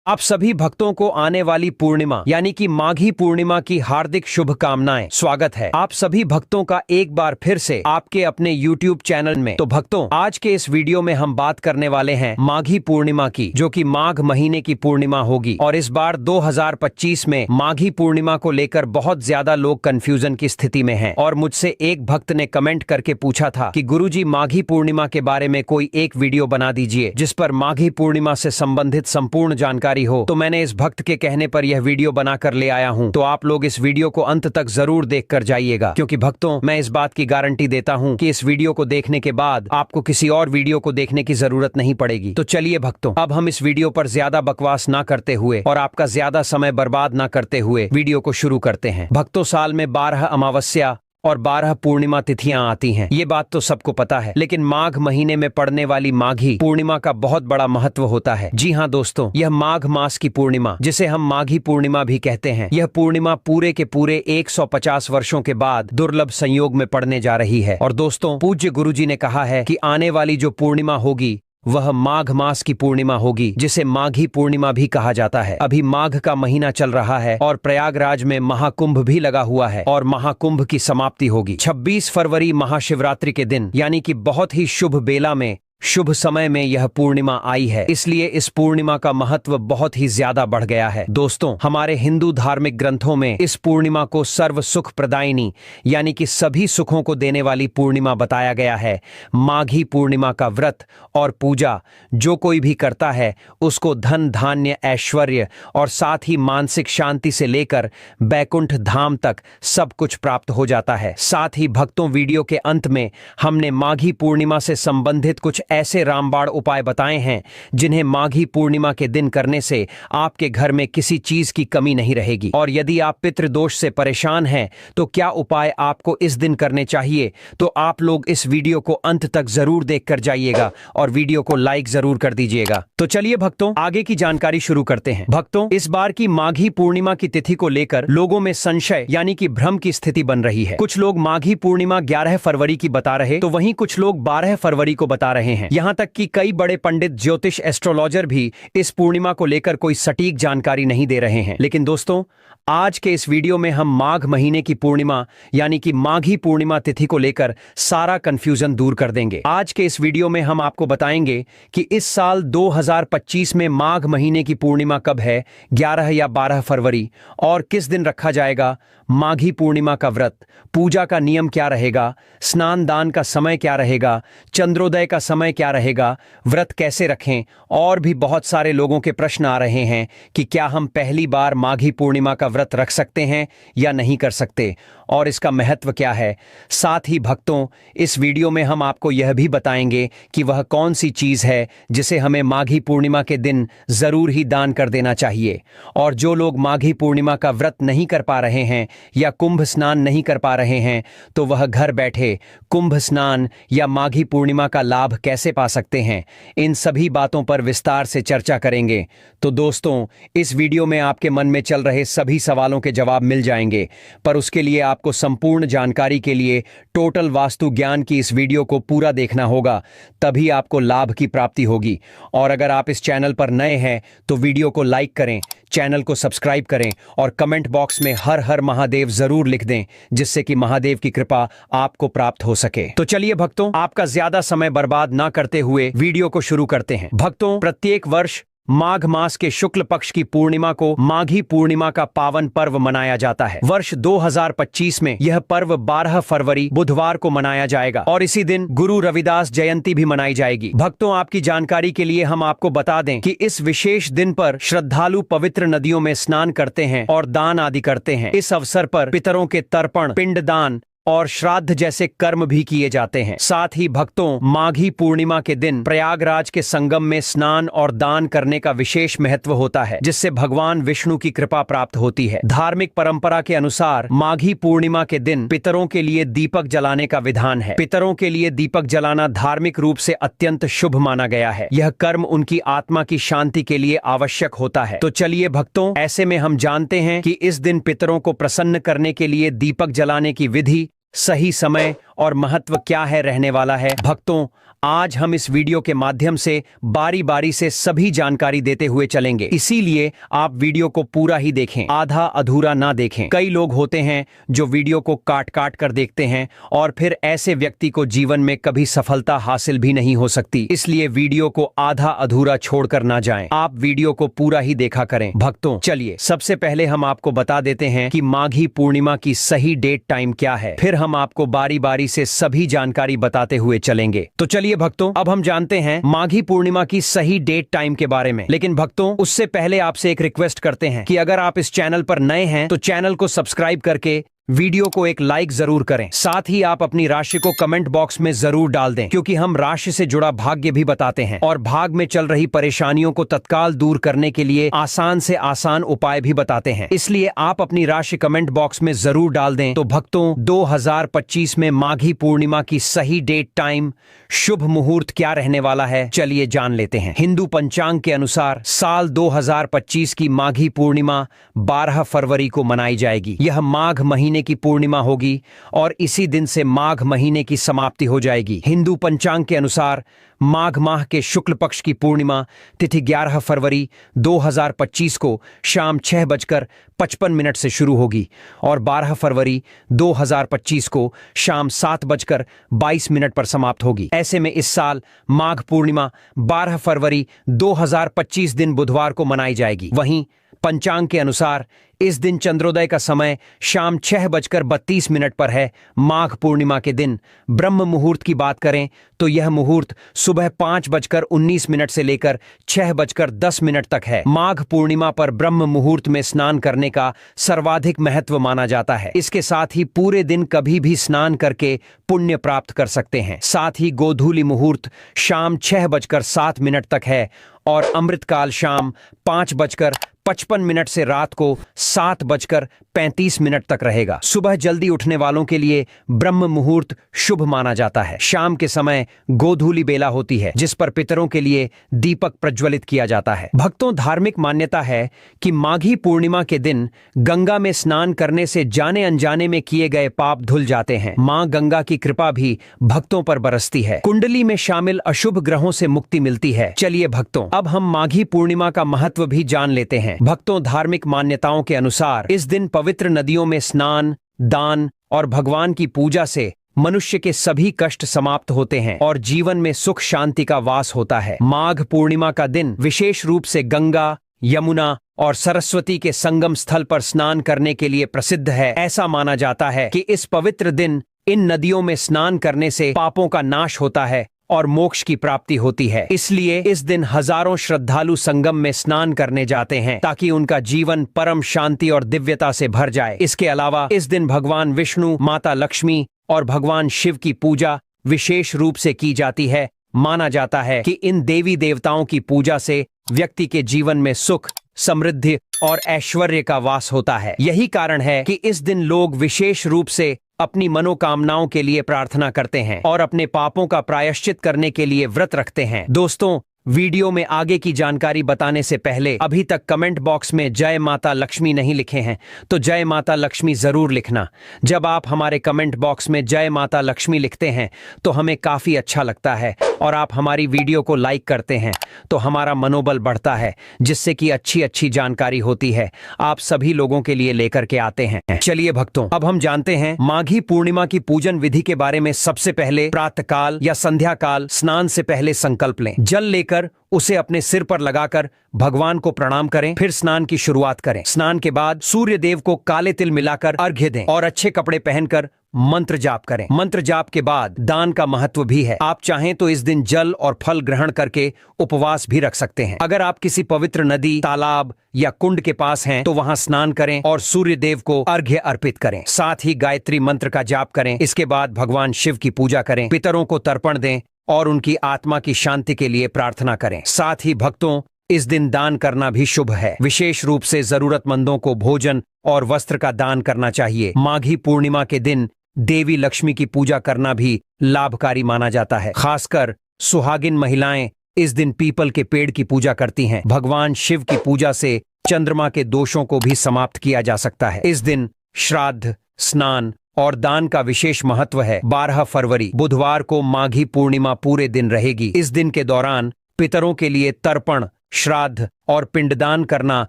आप सभी भक्तों को आने वाली पूर्णिमा यानी कि माघी पूर्णिमा की हार्दिक शुभकामनाएं। स्वागत है आप सभी भक्तों का एक बार फिर से आपके अपने YouTube चैनल में। तो भक्तों, आज के इस वीडियो में हम बात करने वाले हैं माघी पूर्णिमा की, जो कि माघ महीने की पूर्णिमा होगी। और इस बार 2025 में माघी पूर्णिमा को लेकर बहुत ज्यादा लोग कंफ्यूजन की स्थिति में हैं। और मुझसे एक भक्त ने कमेंट करके पूछा था कि गुरुजी, माघी पूर्णिमा के बारे में कोई एक वीडियो बना दीजिए जिस पर माघी पूर्णिमा से संबंधित संपूर्ण जानकारी हो। तो मैंने इस भक्त के कहने पर यह वीडियो बनाकर ले आया हूं। तो आप लोग इस वीडियो को अंत तक जरूर देखकर जाइएगा, क्योंकि भक्तों, मैं इस बात की गारंटी देता हूं कि इस वीडियो को देखने के बाद आपको किसी और वीडियो को देखने की जरूरत नहीं पड़ेगी। तो चलिए भक्तों, अब हम इस वीडियो पर ज्यादा बकवास ना करते हुए और आपका ज्यादा समय बर्बाद ना करते हुए वीडियो को शुरू करते हैं। भक्तों, साल में 12 अमावस्या और 12 पूर्णिमा तिथियां आती हैं, ये बात तो सबको पता है। लेकिन माघ महीने में पड़ने वाली माघी पूर्णिमा का बहुत बड़ा महत्व होता है। जी हाँ दोस्तों, यह माघ मास की पूर्णिमा, जिसे हम माघी पूर्णिमा भी कहते हैं, यह पूर्णिमा पूरे के पूरे 150 वर्षों के बाद दुर्लभ संयोग में पड़ने जा रही है। और दोस्तों, पूज्य गुरुजी ने कहा है कि आने वाली जो पूर्णिमा होगी वह माघ मास की पूर्णिमा होगी, जिसे माघी पूर्णिमा भी कहा जाता है। अभी माघ का महीना चल रहा है और प्रयागराज में महाकुंभ भी लगा हुआ है और महाकुंभ की समाप्ति होगी 26 फरवरी महाशिवरात्रि के दिन, यानी कि बहुत ही शुभ बेला में, शुभ समय में यह पूर्णिमा आई है। इसलिए इस पूर्णिमा का महत्व बहुत ही ज्यादा बढ़ गया है। दोस्तों, हमारे हिंदू धार्मिक ग्रंथों में इस पूर्णिमा को सर्व सुख प्रदायिनी यानी कि सभी सुखों को देने वाली पूर्णिमा बताया गया है। माघी पूर्णिमा का व्रत और पूजा जो कोई भी करता है उसको धन धान्य ऐश्वर्य और साथ ही मानसिक शांति से लेकर बैकुंठ धाम तक सब कुछ प्राप्त हो जाता है। साथ ही भक्तों, वीडियो के अंत में हमने माघी पूर्णिमा से संबंधित कुछ ऐसे रामबाण उपाय बताए हैं जिन्हें माघी पूर्णिमा के दिन करने से आपके घर में किसी चीज की कमी नहीं रहेगी। और यदि आप पितृदोष से परेशान हैं तो क्या उपाय आपको इस दिन करने चाहिए, तो आप लोग इस वीडियो को अंत तक जरूर देखकर जाइएगा और वीडियो को लाइक जरूर कर दीजिएगा। तो चलिए भक्तों, आगे की जानकारी शुरू करते हैं। भक्तों, इस बार की माघी पूर्णिमा की तिथि को लेकर लोगों में संशय यानी कि भ्रम की स्थिति बन रही है। कुछ लोग माघी पूर्णिमा 11 फरवरी की बता रहे, तो वहीं कुछ लोग 12 फरवरी को बता रहे हैं। यहां तक कि कई बड़े पंडित ज्योतिष एस्ट्रोलॉजर भी इस पूर्णिमा को लेकर कोई सटीक जानकारी नहीं दे रहे हैं। लेकिन दोस्तों, आज के इस वीडियो में हम माघ महीने की पूर्णिमा यानी कि माघी पूर्णिमा तिथि को लेकर सारा कंफ्यूजन दूर कर देंगे। आज के इस वीडियो में हम आपको बताएंगे कि इस साल 2025 में माघ महीने की पूर्णिमा कब है, 11 या 12 फरवरी, और किस दिन रखा जाएगा माघी पूर्णिमा का व्रत, पूजा का नियम क्या रहेगा, स्नान दान का समय क्या रहेगा, चंद्रोदय का समय क्या रहेगा, व्रत कैसे रखें। और भी बहुत सारे लोगों के प्रश्न आ रहे हैं कि क्या हम पहली बार माघी पूर्णिमा का व्रत रख सकते हैं या नहीं कर सकते, और इसका महत्व क्या है। साथ ही भक्तों, इस वीडियो में हम आपको यह भी बताएंगे कि वह कौन सी चीज है जिसे हमें माघी पूर्णिमा के दिन जरूर ही दान कर देना चाहिए। और जो लोग माघी पूर्णिमा का व्रत नहीं कर पा रहे हैं या कुंभ स्नान नहीं कर पा रहे हैं, तो वह घर बैठे कुंभ स्नान या माघी पूर्णिमा का लाभ कैसे पा सकते हैं, इन सभी बातों पर विस्तार से चर्चा करेंगे। तो दोस्तों, इस वीडियो में आपके मन में चल रहे सभी सवालों के जवाब मिल जाएंगे, पर उसके लिए आपको संपूर्ण जानकारी के लिए टोटल वास्तु ज्ञान की इस वीडियो को पूरा देखना होगा, तभी आपको लाभ की प्राप्ति होगी। और अगर आप इस चैनल पर नए हैं तो वीडियो को लाइक करें, चैनल को सब्सक्राइब करें और कमेंट बॉक्स में हर हर महादेव जरूर लिख दें, जिससे कि महादेव की कृपा आपको प्राप्त हो सके। तो चलिए भक्तों, आपका ज्यादा समय बर्बाद ना करते हुए वीडियो को शुरू करते हैं। भक्तों, प्रत्येक वर्ष माघ मास के शुक्ल पक्ष की पूर्णिमा को माघी पूर्णिमा का पावन पर्व मनाया जाता है। वर्ष 2025 में यह पर्व 12 फरवरी बुधवार को मनाया जाएगा और इसी दिन गुरु रविदास जयंती भी मनाई जाएगी। भक्तों, आपकी जानकारी के लिए हम आपको बता दें कि इस विशेष दिन पर श्रद्धालु पवित्र नदियों में स्नान करते हैं और दान आदि करते हैं। इस अवसर पर पितरों के तर्पण, पिंडदान और श्राद्ध जैसे कर्म भी किए जाते हैं। साथ ही भक्तों, माघी पूर्णिमा के दिन प्रयागराज के संगम में स्नान और दान करने का विशेष महत्व होता है, जिससे भगवान विष्णु की कृपा प्राप्त होती है। धार्मिक परंपरा के अनुसार माघी पूर्णिमा के दिन पितरों के लिए दीपक जलाने का विधान है। पितरों के लिए दीपक जलाना धार्मिक रूप से अत्यंत शुभ माना गया है। यह कर्म उनकी आत्मा की शांति के लिए आवश्यक होता है। तो चलिए भक्तों, ऐसे में हम जानते हैं कि इस दिन पितरों को प्रसन्न करने के लिए दीपक जलाने की विधि, सही समय और महत्व क्या है रहने वाला है। भक्तों, आज हम इस वीडियो के माध्यम से बारी बारी से सभी जानकारी देते हुए चलेंगे, इसीलिए आप वीडियो को पूरा ही देखें, आधा अधूरा ना देखें। कई लोग होते हैं जो वीडियो को काट काट कर देखते हैं और फिर ऐसे व्यक्ति को जीवन में कभी सफलता हासिल भी नहीं हो सकती। इसलिए वीडियो को आधा अधूरा छोड़कर ना जाएं, आप वीडियो को पूरा ही देखा करें। भक्तों, चलिए सबसे पहले हम आपको बता देते हैं कि माघी पूर्णिमा की सही डेट टाइम क्या है, फिर हम आपको बारी बारी से सभी जानकारी बताते हुए चलेंगे। तो चलिए भक्तों, अब हम जानते हैं माघी पूर्णिमा की सही डेट टाइम के बारे में। लेकिन भक्तों, उससे पहले आपसे एक रिक्वेस्ट करते हैं कि अगर आप इस चैनल पर नए हैं तो चैनल को सब्सक्राइब करके वीडियो को एक लाइक जरूर करें। साथ ही आप अपनी राशि को कमेंट बॉक्स में जरूर डाल दें, क्योंकि हम राशि से जुड़ा भाग्य भी बताते हैं और भाग में चल रही परेशानियों को तत्काल दूर करने के लिए आसान से आसान उपाय भी बताते हैं। इसलिए आप अपनी राशि कमेंट बॉक्स में जरूर डाल दें। तो भक्तों, 2025 में माघी पूर्णिमा की सही डेट टाइम, शुभ मुहूर्त क्या रहने वाला है, चलिए जान लेते हैं। हिंदू पंचांग के अनुसार साल 2025 की माघी पूर्णिमा 12 फरवरी को मनाई जाएगी। यह माघ महीने की पूर्णिमा होगी और इसी दिन से माघ महीने की समाप्ति हो जाएगी। हिंदू पंचांग के अनुसार माघ माह के शुक्ल पक्ष की पूर्णिमा तिथि 11 फरवरी 2025 को शाम 6:55 से शुरू होगी और 12 फरवरी 2025 को शाम 7:22 पर समाप्त होगी। ऐसे में इस साल माघ पूर्णिमा 12 फरवरी 2025 दिन बुधवार को मनाई जाएगी। वहीं पंचांग के अनुसार इस दिन चंद्रोदय का समय शाम 6:32 पर है। माघ पूर्णिमा के दिन ब्रह्म मुहूर्त की बात करें तो यह मुहूर्त सुबह 5:19 से लेकर 6:10 तक है। माघ पूर्णिमा पर ब्रह्म मुहूर्त में स्नान करने का सर्वाधिक महत्व माना जाता है। इसके साथ ही पूरे दिन कभी भी स्नान करके पुण्य प्राप्त कर सकते हैं। साथ ही गोधूली मुहूर्त शाम 6:07 तक है और अमृतकाल शाम 5:55 से रात को 7:35 तक रहेगा। सुबह जल्दी उठने वालों के लिए ब्रह्म मुहूर्त शुभ माना जाता है। शाम के समय गोधूली बेला होती है, जिस पर पितरों के लिए दीपक प्रज्वलित किया जाता है। भक्तों, धार्मिक मान्यता है कि माघी पूर्णिमा के दिन गंगा में स्नान करने से जाने अनजाने में किए गए पाप धुल जाते हैं। मां गंगा की कृपा भी भक्तों पर बरसती है। कुंडली में शामिल अशुभ ग्रहों से मुक्ति मिलती है। चलिए भक्तों, अब हम माघी पूर्णिमा का महत्व भी जान लेते हैं। भक्तों, धार्मिक मान्यताओं के अनुसार इस दिन पवित्र नदियों में स्नान, दान और भगवान की पूजा से मनुष्य के सभी कष्ट समाप्त होते हैं और जीवन में सुख शांति का वास होता है। माघ पूर्णिमा का दिन विशेष रूप से गंगा, यमुना और सरस्वती के संगम स्थल पर स्नान करने के लिए प्रसिद्ध है। ऐसा माना जाता है कि इस पवित्र दिन इन नदियों में स्नान करने से पापों का नाश होता है और मोक्ष की प्राप्ति होती है। इसलिए इस दिन हजारों श्रद्धालु संगम में स्नान करने जाते हैं ताकि उनका जीवन परम शांति और दिव्यता से भर जाए। इसके अलावा इस दिन भगवान विष्णु, माता लक्ष्मी और भगवान शिव की पूजा विशेष रूप से की जाती है। माना जाता है कि इन देवी देवताओं की पूजा से व्यक्ति के जीवन में सुख, समृद्धि और ऐश्वर्य का वास होता है। यही कारण है कि इस दिन लोग विशेष रूप से अपनी मनोकामनाओं के लिए प्रार्थना करते हैं और अपने पापों का प्रायश्चित करने के लिए व्रत रखते हैं। दोस्तों, वीडियो में आगे की जानकारी बताने से पहले अभी तक कमेंट बॉक्स में जय माता लक्ष्मी नहीं लिखे हैं तो जय माता लक्ष्मी जरूर लिखना। जब आप हमारे कमेंट बॉक्स में जय माता लक्ष्मी लिखते हैं तो हमें काफी अच्छा लगता है और आप हमारी वीडियो को लाइक करते हैं तो हमारा मनोबल बढ़ता है, जिससे कि अच्छी अच्छी जानकारी होती है आप सभी लोगों के लिए लेकर के आते हैं। चलिए भक्तों, अब हम जानते हैं माघी पूर्णिमा की पूजन विधि के बारे में। सबसे पहले प्रातःकाल या संध्या काल स्नान से पहले संकल्प लें। जल लेकर उसे अपने सिर पर लगाकर भगवान को प्रणाम करें। फिर स्नान की शुरुआत करें। स्नान के बाद सूर्य देव को काले तिल मिलाकर अर्घ्य दें और अच्छे कपड़े पहनकर मंत्र जाप करें। मंत्र जाप के बाद दान का महत्व भी है। आप चाहें तो इस दिन जल और फल ग्रहण करके उपवास भी रख सकते हैं। अगर आप किसी पवित्र नदी, तालाब या कुंड के पास हैं तो वहां स्नान करें और सूर्य देव को अर्घ्य अर्पित करें। साथ ही गायत्री मंत्र का जाप करें। इसके बाद भगवान शिव की पूजा करें, पितरों को तर्पण दें और उनकी आत्मा की शांति के लिए प्रार्थना करें। साथ ही भक्तों, इस दिन दान करना भी शुभ है। विशेष रूप से जरूरतमंदों को भोजन और वस्त्र का दान करना चाहिए। माघी पूर्णिमा के दिन देवी लक्ष्मी की पूजा करना भी लाभकारी माना जाता है। खासकर सुहागिन महिलाएं इस दिन पीपल के पेड़ की पूजा करती हैं। भगवान शिव की पूजा से चंद्रमा के दोषों को भी समाप्त किया जा सकता है। इस दिन श्राद्ध, स्नान और दान का विशेष महत्व है। 12 फरवरी बुधवार को माघी पूर्णिमा पूरे दिन रहेगी। इस दिन के दौरान पितरों के लिए तर्पण, श्राद्ध और पिंडदान करना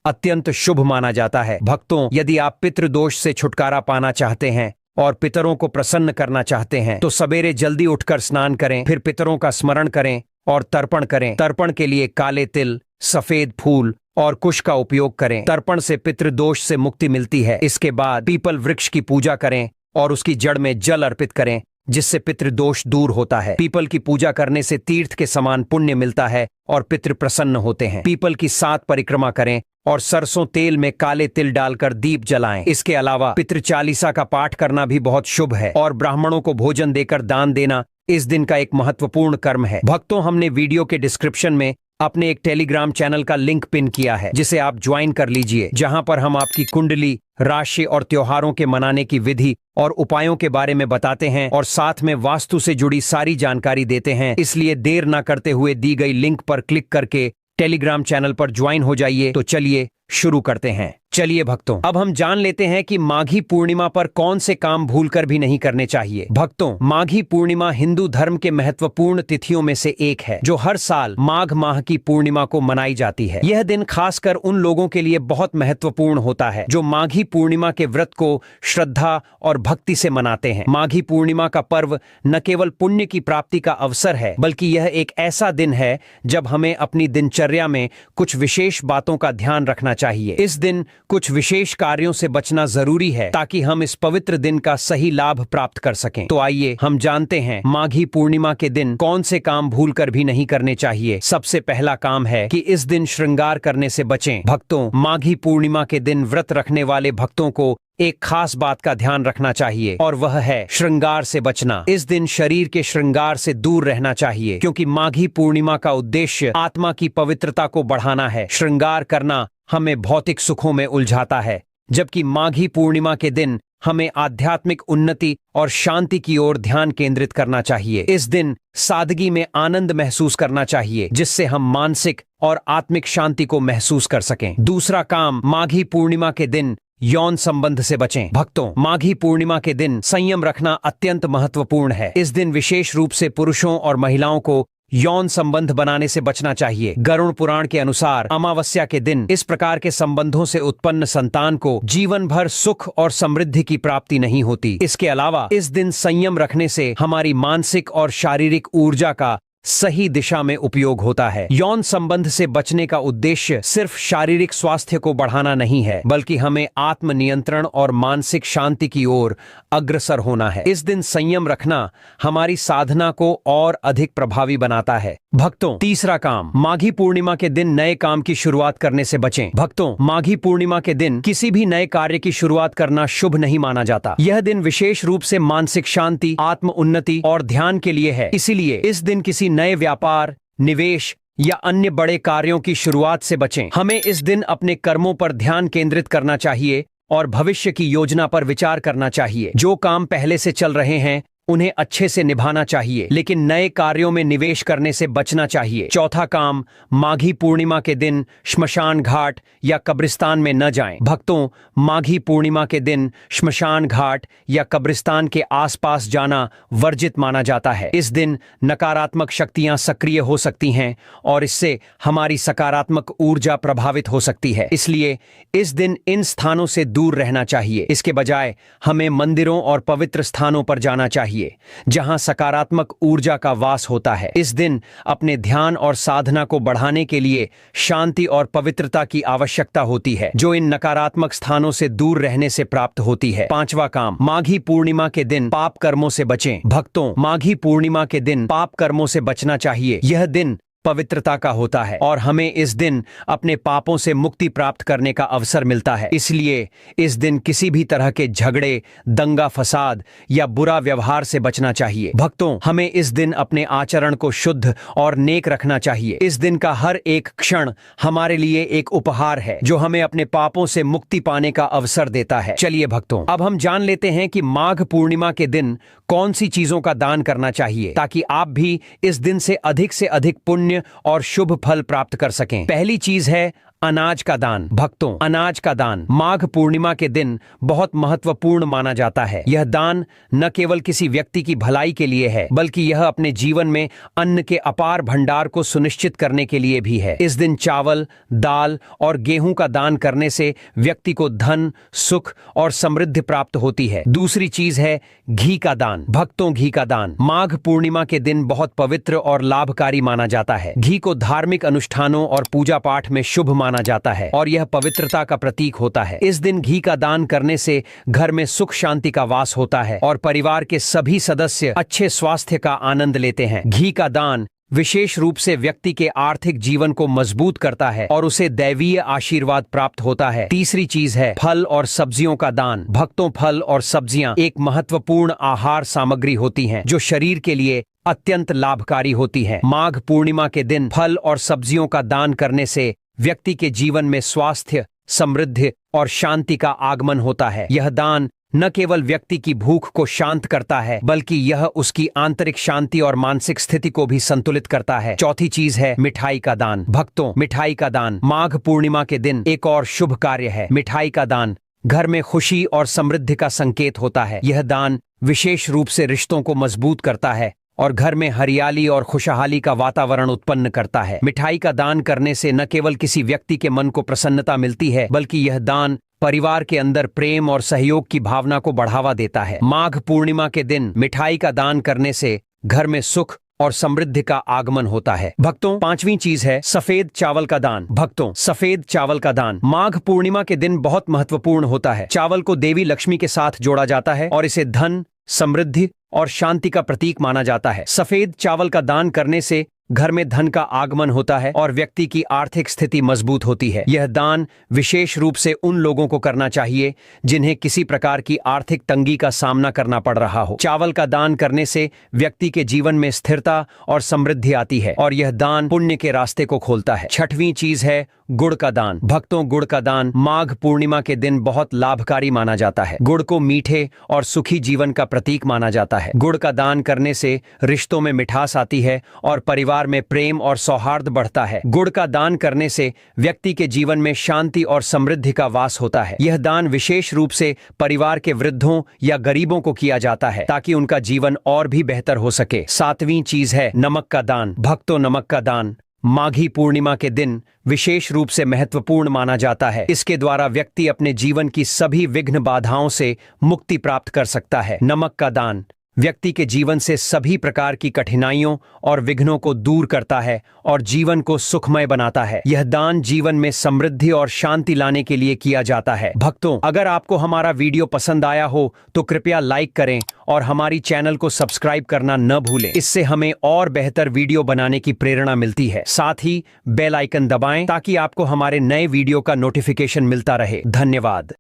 अत्यंत शुभ माना जाता है। भक्तों, यदि आप पितृदोष से छुटकारा पाना चाहते हैं और पितरों को प्रसन्न करना चाहते हैं तो सवेरे जल्दी उठकर स्नान करें, फिर पितरों का स्मरण करें और तर्पण करें। तर्पण के लिए काले तिल, सफेद फूल और कुश का उपयोग करें। तर्पण से पितृदोष से मुक्ति मिलती है। इसके बाद पीपल वृक्ष की पूजा करें और उसकी जड़ में जल अर्पित करें, जिससे पितृदोष दूर होता है। पीपल की पूजा करने से तीर्थ के समान पुण्य मिलता है और पितृ प्रसन्न होते हैं। पीपल की 7 परिक्रमा करें और सरसों तेल में काले तिल डालकर दीप जलाएं। इसके अलावा पितृ चालीसा का पाठ करना भी बहुत शुभ है और ब्राह्मणों को भोजन देकर दान देना इस दिन का एक महत्वपूर्ण कर्म है। भक्तों, हमने वीडियो के डिस्क्रिप्शन में अपने एक टेलीग्राम चैनल का लिंक पिन किया है, जिसे आप ज्वाइन कर लीजिए, जहां पर हम आपकी कुंडली, राशि और त्योहारों के मनाने की विधि और उपायों के बारे में बताते हैं और साथ में वास्तु से जुड़ी सारी जानकारी देते हैं। इसलिए देर न करते हुए दी गई लिंक पर क्लिक करके टेलीग्राम चैनल पर ज्वाइन हो जाइए। तो चलिए शुरू करते हैं। चलिए भक्तों, अब हम जान लेते हैं कि माघी पूर्णिमा पर कौन से काम भूलकर भी नहीं करने चाहिए। भक्तों, माघी पूर्णिमा हिंदू धर्म के महत्वपूर्ण तिथियों में से एक है, जो हर साल माघ माह की पूर्णिमा को मनाई जाती है। यह दिन खासकर उन लोगों के लिए बहुत महत्वपूर्ण होता है जो माघी पूर्णिमा के व्रत को श्रद्धा और भक्ति से मनाते हैं। माघी पूर्णिमा का पर्व न केवल पुण्य की प्राप्ति का अवसर है, बल्कि यह एक ऐसा दिन है जब हमें अपनी दिनचर्या में कुछ विशेष बातों का ध्यान रखना चाहिए। इस दिन कुछ विशेष कार्यों से बचना जरूरी है ताकि हम इस पवित्र दिन का सही लाभ प्राप्त कर सकें। तो आइए हम जानते हैं माघी पूर्णिमा के दिन कौन से काम भूलकर भी नहीं करने चाहिए। सबसे पहला काम है कि इस दिन श्रृंगार करने से बचें। भक्तों, माघी पूर्णिमा के दिन व्रत रखने वाले भक्तों को एक खास बात का ध्यान रखना चाहिए और वह है श्रृंगार से बचना। इस दिन शरीर के श्रृंगार से दूर रहना चाहिए, क्योंकि माघी पूर्णिमा का उद्देश्य आत्मा की पवित्रता को बढ़ाना है। श्रृंगार करना हमें भौतिक सुखों में उलझाता है, जबकि माघी पूर्णिमा के दिन हमें आध्यात्मिक उन्नति और शांति की ओर ध्यान केंद्रित करना चाहिए। इस दिन सादगी में आनंद महसूस करना चाहिए, जिससे हम मानसिक और आत्मिक शांति को महसूस कर सकें। दूसरा काम, माघी पूर्णिमा के दिन यौन संबंध से बचें। भक्तों, माघी पूर्णिमा के दिन संयम रखना अत्यंत महत्वपूर्ण है। इस दिन विशेष रूप से पुरुषों और महिलाओं को यौन संबंध बनाने से बचना चाहिए। गरुड़ पुराण के अनुसार अमावस्या के दिन इस प्रकार के संबंधों से उत्पन्न संतान को जीवन भर सुख और समृद्धि की प्राप्ति नहीं होती। इसके अलावा इस दिन संयम रखने से हमारी मानसिक और शारीरिक ऊर्जा का सही दिशा में उपयोग होता है। यौन संबंध से बचने का उद्देश्य सिर्फ शारीरिक स्वास्थ्य को बढ़ाना नहीं है, बल्कि हमें आत्मनियंत्रण और मानसिक शांति की ओर अग्रसर होना है। इस दिन संयम रखना हमारी साधना को और अधिक प्रभावी बनाता है। भक्तों, तीसरा काम, माघी पूर्णिमा के दिन नए काम की शुरुआत करने से बचें। भक्तों, माघी पूर्णिमा के दिन किसी भी नए कार्य की शुरुआत करना शुभ नहीं माना जाता। यह दिन विशेष रूप से मानसिक शांति, आत्म उन्नति और ध्यान के लिए है। इसीलिए इस दिन किसी नए व्यापार, निवेश या अन्य बड़े कार्यों की शुरुआत से बचें। हमें इस दिन अपने कर्मों पर ध्यान केंद्रित करना चाहिए और भविष्य की योजना पर विचार करना चाहिए। जो काम पहले से चल रहे हैं उन्हें अच्छे से निभाना चाहिए, लेकिन नए कार्यों में निवेश करने से बचना चाहिए। चौथा काम, माघी पूर्णिमा के दिन श्मशान घाट या कब्रिस्तान में न जाएं। भक्तों, माघी पूर्णिमा के दिन श्मशान घाट या कब्रिस्तान के आसपास जाना वर्जित माना जाता है। इस दिन नकारात्मक शक्तियां सक्रिय हो सकती हैं और इससे हमारी सकारात्मक ऊर्जा प्रभावित हो सकती है। इसलिए इस दिन इन स्थानों से दूर रहना चाहिए। इसके बजाय हमें मंदिरों और पवित्र स्थानों पर जाना चाहिए जहां सकारात्मक ऊर्जा का वास होता है। इस दिन अपने ध्यान और साधना को बढ़ाने के लिए शांति और पवित्रता की आवश्यकता होती है, जो इन नकारात्मक स्थानों से दूर रहने से प्राप्त होती है। पांचवा काम, माघी पूर्णिमा के दिन पाप कर्मों से बचें। भक्तों, माघी पूर्णिमा के दिन पाप कर्मों से बचना चाहिए। यह दिन पवित्रता का होता है और हमें इस दिन अपने पापों से मुक्ति प्राप्त करने का अवसर मिलता है। इसलिए इस दिन किसी भी तरह के झगड़े, दंगा फसाद या बुरा व्यवहार से बचना चाहिए। भक्तों, हमें इस दिन अपने आचरण को शुद्ध और नेक रखना चाहिए। इस दिन का हर एक क्षण हमारे लिए एक उपहार है, जो हमें अपने पापों से मुक्ति पाने का अवसर देता है। चलिए भक्तों, अब हम जान लेते हैं कि माघ पूर्णिमा के दिन कौन सी चीजों का दान करना चाहिए, ताकि आप भी इस दिन से अधिक पुण्य और शुभ फल प्राप्त कर सकें। पहली चीज है अनाज का दान। भक्तों, अनाज का दान माघ पूर्णिमा के दिन बहुत महत्वपूर्ण माना जाता है। यह दान न केवल किसी व्यक्ति की भलाई के लिए है, बल्कि यह अपने जीवन में अन्न के अपार भंडार को सुनिश्चित करने के लिए भी है। इस दिन चावल, दाल और गेहूं का दान करने से व्यक्ति को धन, सुख और समृद्धि प्राप्त होती है। दूसरी चीज है घी का दान। भक्तों, घी का दान माघ पूर्णिमा के दिन बहुत पवित्र और लाभकारी माना जाता है। घी को धार्मिक अनुष्ठानों और पूजा पाठ में शुभ माना जाता है और यह पवित्रता का प्रतीक होता है। इस दिन घी का दान करने से घर में सुख शांति का वास होता है और परिवार के सभी सदस्य अच्छे स्वास्थ्य का आनंद लेते हैं। घी का दान विशेष रूप से व्यक्ति के आर्थिक जीवन को मजबूत करता है और उसे दैवीय आशीर्वाद प्राप्त होता है। तीसरी चीज है फल और सब्जियों का दान। भक्तों, फल और सब्जियां एक महत्वपूर्ण आहार सामग्री होती हैं जो शरीर के लिए अत्यंत लाभकारी होती हैं। माघ पूर्णिमा के दिन फल और सब्जियों का दान करने से व्यक्ति के जीवन में स्वास्थ्य, समृद्धि और शांति का आगमन होता है। यह दान न केवल व्यक्ति की भूख को शांत करता है, बल्कि यह उसकी आंतरिक शांति और मानसिक स्थिति को भी संतुलित करता है। चौथी चीज है मिठाई का दान। भक्तों, मिठाई का दान माघ पूर्णिमा के दिन एक और शुभ कार्य है। मिठाई का दान घर में खुशी और समृद्धि का संकेत होता है। यह दान विशेष रूप से रिश्तों को मजबूत करता है और घर में हरियाली और खुशहाली का वातावरण उत्पन्न करता है। मिठाई का दान करने से न केवल किसी व्यक्ति के मन को प्रसन्नता मिलती है, बल्कि यह दान परिवार के अंदर प्रेम और सहयोग की भावना को बढ़ावा देता है। माघ पूर्णिमा के दिन मिठाई का दान करने से घर में सुख और समृद्धि का आगमन होता है। भक्तों, पांचवी चीज है सफेद चावल का दान। भक्तों, सफेद चावल का दान माघ पूर्णिमा के दिन बहुत महत्वपूर्ण होता है। चावल को देवी लक्ष्मी के साथ जोड़ा जाता है और इसे धन, समृद्धि और शांति का प्रतीक माना जाता है। सफेद चावल का दान करने से घर में धन का आगमन होता है और व्यक्ति की आर्थिक स्थिति मजबूत होती है। यह दान विशेष रूप से उन लोगों को करना चाहिए जिन्हें किसी प्रकार की आर्थिक तंगी का सामना करना पड़ रहा हो। चावल का दान करने से व्यक्ति के जीवन में स्थिरता और समृद्धि आती है और यह दान पुण्य के रास्ते को खोलता है। छठवीं चीज है गुड़ का दान। भक्तों, गुड़ का दान माघ पूर्णिमा के दिन बहुत लाभकारी माना जाता है। गुड़ को मीठे और सुखी जीवन का प्रतीक माना जाता है। गुड़ का दान करने से रिश्तों में मिठास आती है और परिवार में प्रेम और सौहार्द बढ़ता है। गुड़ का दान करने से व्यक्ति के जीवन में शांति और समृद्धि का वास होता है। यह दान विशेष रूप से परिवार के वृद्धों या गरीबों को किया जाता है ताकि उनका जीवन और भी बेहतर हो सके। सातवीं चीज है नमक का दान। भक्तों, नमक का दान माघी पूर्णिमा के दिन विशेष रूप से महत्वपूर्ण माना जाता है। इसके द्वारा व्यक्ति अपने जीवन की सभी विघ्न बाधाओं से मुक्ति प्राप्त कर सकता है। नमक का दान व्यक्ति के जीवन से सभी प्रकार की कठिनाइयों और विघ्नों को दूर करता है और जीवन को सुखमय बनाता है। यह दान जीवन में समृद्धि और शांति लाने के लिए किया जाता है। भक्तों, अगर आपको हमारा वीडियो पसंद आया हो तो कृपया लाइक करें और हमारी चैनल को सब्सक्राइब करना न भूलें। इससे हमें और बेहतर वीडियो बनाने की प्रेरणा मिलती है। साथ ही बेल आइकन दबाएं ताकि आपको हमारे नए वीडियो का नोटिफिकेशन मिलता रहे। धन्यवाद।